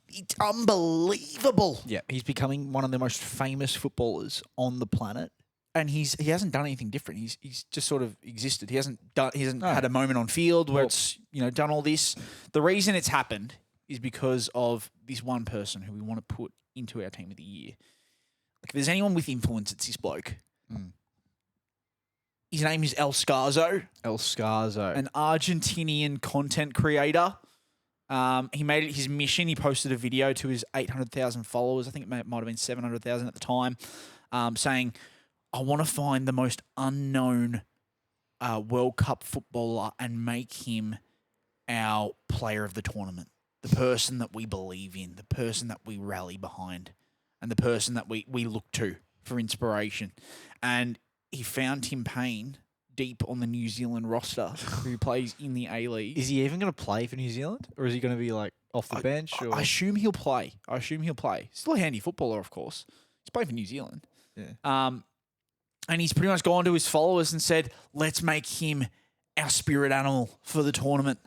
It's unbelievable. Yeah, he's becoming one of the most famous footballers on the planet. And he hasn't done anything different. He's just sort of existed. He hasn't had a moment on field where it's done all this. The reason it's happened is because of this one person who we want to put into our team of the year. Like if there's anyone with influence, it's this bloke. His name is El Scarzo. El Scarzo. An Argentinian content creator. He made it his mission. He posted a video to his 800,000 followers. I think it might have been 700,000 at the time, saying, I want to find the most unknown World Cup footballer and make him our player of the tournament. The person that we believe in, the person that we rally behind, and the person that we look to for inspiration. And he found Tim Payne deep on the New Zealand roster who plays in the A-League. Is he even going to play for New Zealand? Or is he going to be like off the bench? Or? I assume he'll play. Still a handy footballer, of course. He's playing for New Zealand. Yeah. And he's pretty much gone to his followers and said, let's make him our spirit animal for the tournament.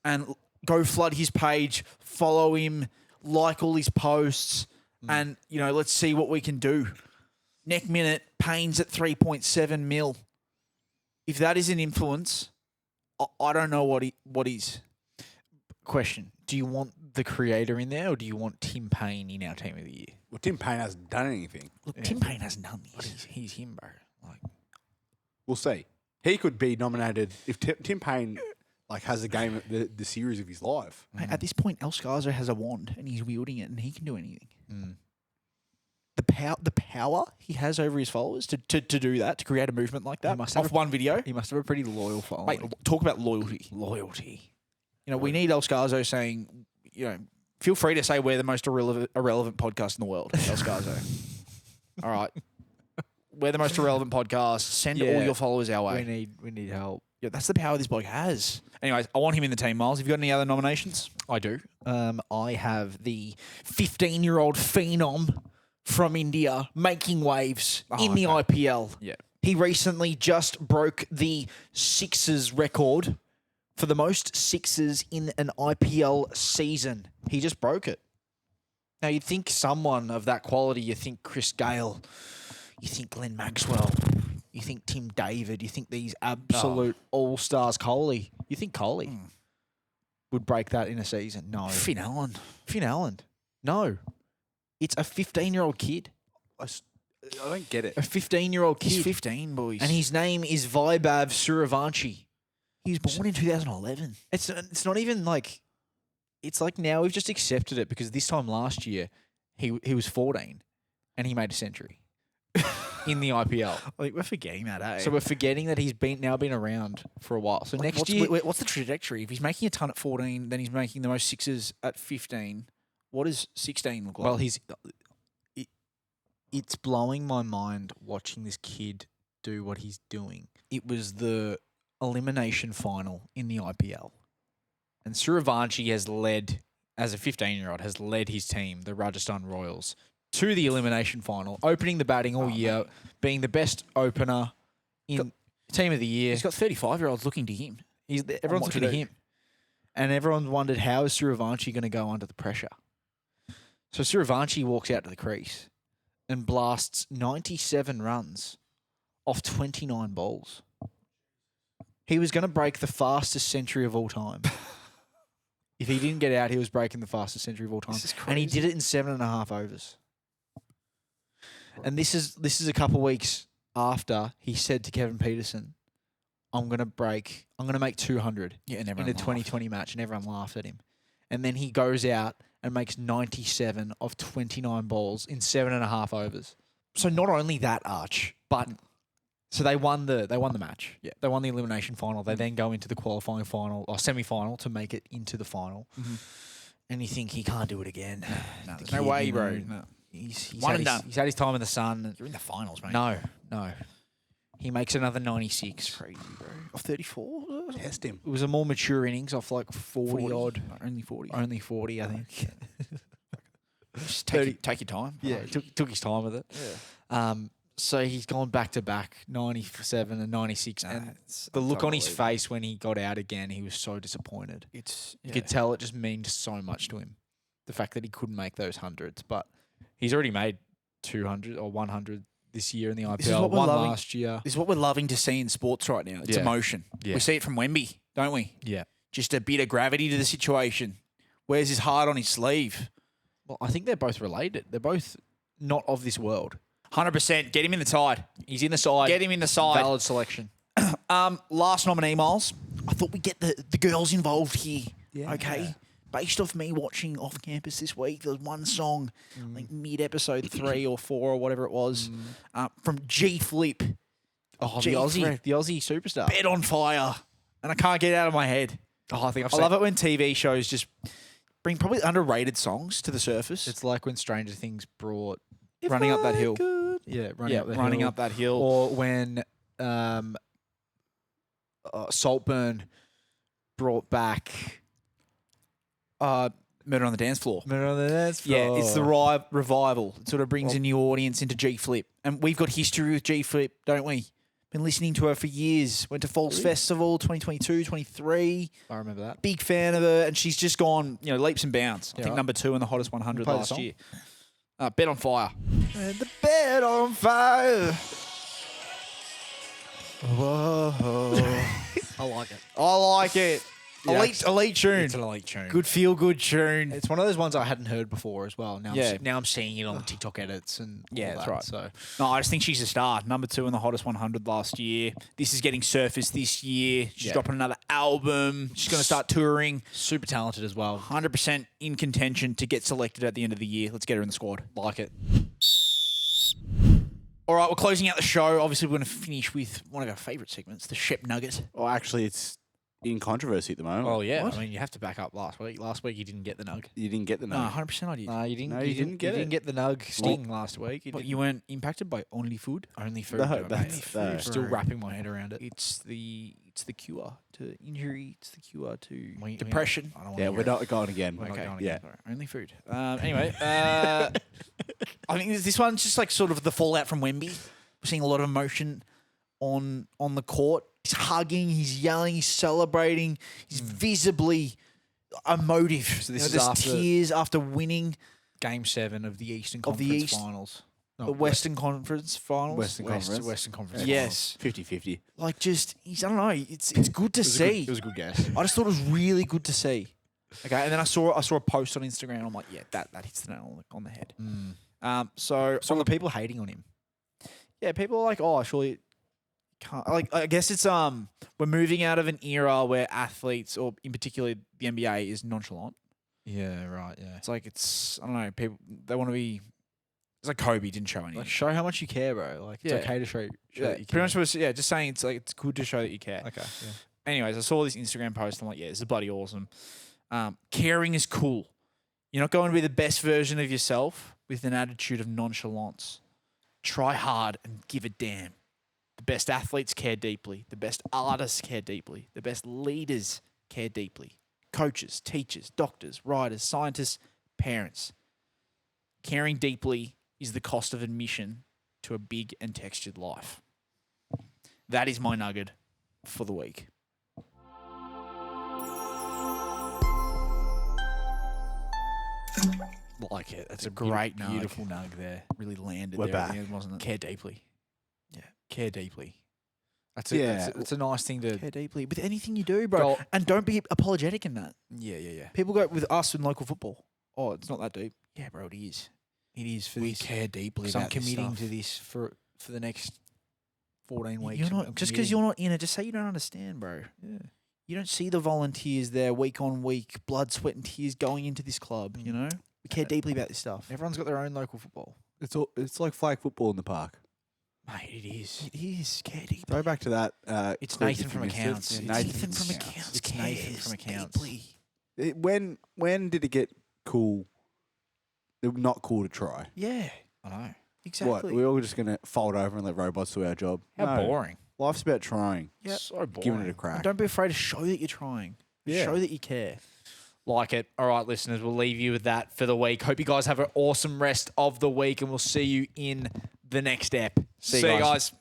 And go flood his page, follow him, like all his posts, and, let's see what we can do. Next minute, Payne's at 3.7 mil. If that is an influence, I don't know what is. Question. Do you want the creator in there, or do you want Tim Payne in our team of the year? Well, Tim Payne hasn't done anything. Look, Tim Payne hasn't done this. He's him, bro. Like, We'll see. He could be nominated if Tim Payne has a game, the series of his life. mate, at this point, El Scarzo has a wand and he's wielding it, and he can do anything. Mm. The power he has over his followers to do that, to create a movement like that off one video. He must have a pretty loyal following. Mate, talk about loyalty. Loyalty. You know, we need El Scarzo saying, you know, feel free to say we're the most irrelevant podcast in the world, El Scarzo. All right. We're the most irrelevant podcast. Send all your followers our way. We need help. Yeah, that's the power this bloke has. Anyways, I want him in the team, Miles. Have you got any other nominations? I do. I have the 15-year-old phenom from India making waves in the IPL. Yeah. He recently just broke the sixes record for the most sixes in an IPL season. He just broke it. Now, you'd think someone of that quality, you think Chris Gale, you think Glenn Maxwell, you think Tim David, you think these absolute all-stars, Kohli. You think Kohli would break that in a season? No. Finn Allen. No. It's a 15-year-old kid. I don't get it. A 15-year-old kid. He's 15, boys. And his name is Vaibhav Suravanshi. He was born in 2011. It's not even like... It's like now we've just accepted it because this time last year he was 14 and he made a century in the IPL. Like, we're forgetting that, eh? So we're forgetting that he's now been around for a while. So next year... What's the trajectory? If he's making a ton at 14, then he's making the most sixes at 15. What does 16 look like? Well, it's blowing my mind watching this kid do what he's doing. It was the elimination final in the IPL. And Suravanshi has led, as a 15-year-old, has led his team, the Rajasthan Royals, to the elimination final, opening the batting all year, being the best opener in team of the year. He's got 35-year-olds looking to him. Everyone's looking to him. And everyone wondered, how is Suravanshi going to go under the pressure? So Suravanshi walks out to the crease and blasts 97 runs off 29 balls. He was going to break the fastest century of all time. If he didn't get out, he was breaking the fastest century of all time. And he did it in 7.5 overs. And this is a couple of weeks after he said to Kevin Peterson, I'm going to make 200 in a 2020 match. And everyone laughed at him. And then he goes out and makes 97 of 29 balls in 7.5 overs. So not only that, Arch, but so they won the match. Yeah, they won the elimination final. They then go into the qualifying final or semi-final to make it into the final. Mm-hmm. And you think he can't do it again? No, there's no way, bro. No. He's had his time in the sun. You're in the finals, mate. No. He makes another 96. That's crazy, bro. Off 34? Test him. It was a more mature innings off like 40 odd. Only 40. Only 40, I think. Just take your time. Yeah, took his time with it. Yeah. So he's gone back to back, 97 and 96. And the look on his face when he got out again, he was so disappointed. You could tell it just means so much to him. The fact that he couldn't make those hundreds. But he's already made 200 or 100 this year in the IPL. One last year. This is what we're loving to see in sports right now. It's emotion. Yeah. We see it from Wemby, don't we? Yeah. Just a bit of gravity to the situation. Wears his heart on his sleeve. Well, I think they're both related. They're both not of this world. 100%. Get him in the side. He's in the side. Get him in the side. Valid selection. Last nominee, Miles. I thought we'd get the girls involved here. Yeah. Okay. Based off me watching Off Campus this week, there was one song, like mid-episode 3 or 4 or whatever it was, from G Flip. Oh, the Aussie superstar. Bed on Fire. And I can't get it out of my head. Oh, I love it when TV shows just bring probably underrated songs to the surface. It's like when Stranger Things brought Running Up That Hill. Yeah, Running Up That Hill. Or when Saltburn brought back Murder on the Dance Floor. Murder on the Dance Floor. Yeah, it's the revival. It sort of brings a new audience into G Flip. And we've got history with G Flip, don't we? Been listening to her for years. Went to Falls Festival 2022, 23. I remember that. Big fan of her. And she's just gone, leaps and bounds. I think number 2 in the hottest 100 last year. Bed on Fire. The bed on fire. Whoa. I like it. Elite tune. It's an elite tune. Good feel good tune. It's one of those ones I hadn't heard before as well. Now, Yeah. now I'm seeing it on TikTok edits and all Yeah, that's that, right. So No, I just think she's a star. Number 2 in the hottest 100 last year. This is getting surfaced this year. She's dropping another album. She's going to start touring. super talented as well. 100% in contention to get selected at the end of the year. Let's get her in the squad. Like it. All right, we're closing out the show. Obviously, we're going to finish with one of our favourite segments, the Shep Nugget. Well, actually, it's in controversy at the moment. Oh yeah. What? I mean, you have to back up last week. Last week you didn't get the nug. You didn't get the No, nug. 100% I did. No, you didn't. No, you didn't get You it. didn't get the nug sting last week. But you weren't impacted by only food? only food. No, though, mate. that's- Only no. food. Still wrapping my head around it. It's the cure to injury. It's the cure to We- depression. I don't wanna Yeah, hear we're it. not going again. We're not Okay. going Yeah. again. Sorry, only food. Anyway, I think this one's just like sort of the fallout from Wemby. We're seeing a lot of emotion on the court. He's hugging, he's yelling, he's celebrating. He's visibly emotive. So this is there's after- tears after winning Game 7 of the Eastern Of the Conference East- Finals. the Western Conference Finals. Western Conference. Western Conference. Yes. 50-50. Like just he's I don't know. It's good to see. It was a good guess. I just thought it was really good to see. Okay, and then I saw a post on Instagram. I'm like, yeah, that hits the nail on the head. So Some of the people hating on him. yeah, people are like, oh, surely it can't. Like, I guess it's we're moving out of an era where athletes, or in particular the NBA, is nonchalant. Yeah, right. Yeah. It's like I don't know. People they want to be. It's like Kobe didn't show anything. Like, show how much you care, bro. Like, it's Yeah. okay to show yeah, that you care. pretty much was just saying it's good to show that you care. Okay. Yeah. Anyways, I saw this Instagram post. I'm like, yeah, this is bloody awesome. Caring is cool. You're not going to be the best version of yourself with an attitude of nonchalance. Try hard and give a damn. The best athletes care deeply. The best artists care deeply. The best leaders care deeply. Coaches, teachers, doctors, writers, scientists, parents. Caring deeply is the cost of admission to a big and textured life. That is my nugget for the week. Like it. That's a Great nug. beautiful nug there. Really landed We're there at the back. end, wasn't it? Care deeply. Yeah. Care deeply. That's Yeah. It's a nice thing to. Care deeply with anything you do, bro. Well- And don't be apologetic in that. Yeah, yeah, yeah. People go with us in local football. Oh, it's not that deep. Yeah, bro, it is. It is for We this. care deeply Because I'm about this committing stuff. to this for the next 14 weeks. You're I'm not just because committing. you're not in it. Just say you don't understand, bro. Yeah. You don't see the volunteers there week on week, blood, sweat, and tears going into this club. You know, we care deeply about this stuff. Everyone's got their own local football. It's like flag football in the park. Mate, it is. It is. Care deeply. Throw back to that. It's clip Nathan if from you missed it. accounts. Yeah, It's Nathan Nathan from from Accounts. accounts. It's Nathan from Cares Accounts. deeply. When did it get cool? Not cool to try. Yeah, I know. exactly. What? We're all just gonna fold over and let robots do our job? How No. boring. Life's about trying. Yep. So boring. Giving it a And crack. don't be afraid to show that you're trying. Yeah. Show that you care. Like it. All right, listeners, we'll leave you with that for the week. Hope you guys have an awesome rest of the week, and we'll see you in the next ep. See you guys.